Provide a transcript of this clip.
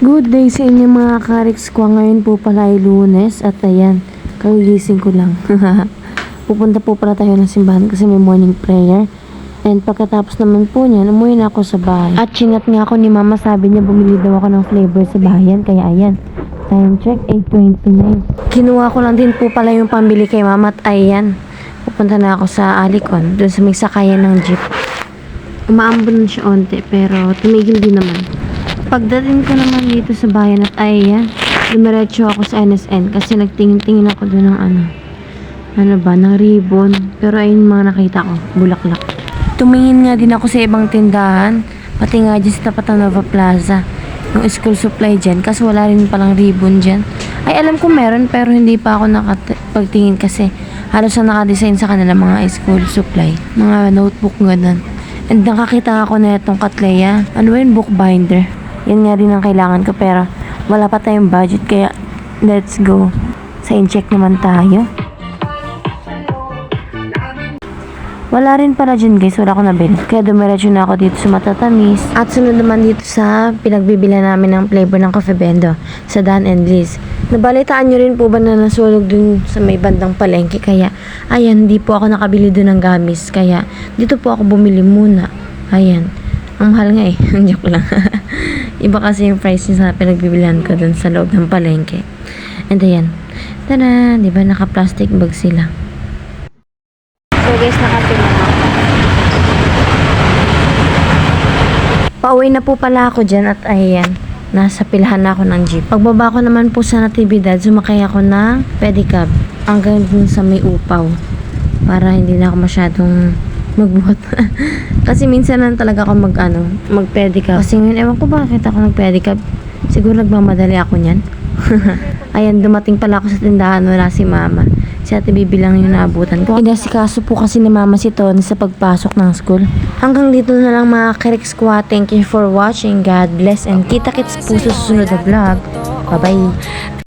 Good day sa inyo mga kariks ko. Ngayon po pala ay Lunes at ayan, kagigising ko lang. Pupunta po pala tayo ng simbahan kasi may morning prayer. And pagkatapos naman po niyan, umuwi na ako sa bahay. At chinat nga ako ni mama, sabi niya bumili daw ako ng flavor sa bayan. Kaya ayan, time check 8:29. Kinuha ko lang din po pala yung pambili kay mama at ayan, pupunta na ako sa Alicon, doon sa may sakayan ng jeep. Umaambon siya onte pero tumigil din naman. Pagdating ko naman dito sa bayan at ayan, dumiretso ako sa NSN kasi nagtingin-tingin ako doon ng ng ribbon. Pero ayun mga nakita ko, bulaklak. Tumingin nga din ako sa ibang tindahan, pati nga dyan sa tapat ng Nova Plaza, yung school supply dyan, kasi wala rin palang ribbon dyan. Ay alam ko meron pero hindi pa ako nakapagtingin kasi halos ang nakadesign sa kanila mga school supply, mga notebook ganun. And nakakita ako na itong Katleya, book binder. Yan nga rin ang kailangan ko pero wala pa tayong budget kaya let's go. Sa incheck naman tayo. Wala rin pala dyan guys, wala ko nabili. Kaya dumiretso na ako dito sa Matatamis. At sunod naman dito sa pinagbibila namin ng flavor ng Coffee Bendo sa Dan and Liz. Nabalitaan nyo rin po ba na nasulog dun sa may bandang palengke? Kaya ayan, hindi po ako nakabili dun ng gamis. Kaya dito po ako bumili muna. Ayan. Ang mahal nga eh. Joke lang. Iba kasi yung price niya sa pinagbibilihan ko dun sa loob ng palengke. And ayan. Tada! Diba naka-plastic bag sila. So guys, nakapila na ako. Pauwi na po pala ako dyan at ayan. Nasa pilahan na ako ng jeep. Pagbaba ko naman po sa Natividad, sumakay ako ng pedicab. Hanggang dun sa may upaw. Para hindi na ako masyadong magbuhat. Kasi minsan lang talaga ako mag-pedicab. Kasi ngayon, ewan ko bakit ako nag-pedicab. Siguro nagmamadali ako niyan. Ayan, dumating pala ako sa tindahan, wala si mama. Si ate Bibi lang yung naabutan ko. Inasikaso po kasi ni mama si Tony sa pagpasok ng school. Hanggang dito na lang mga kariks ko. Thank you for watching. God bless and kita-kits po sa susunod na vlog. Bye-bye.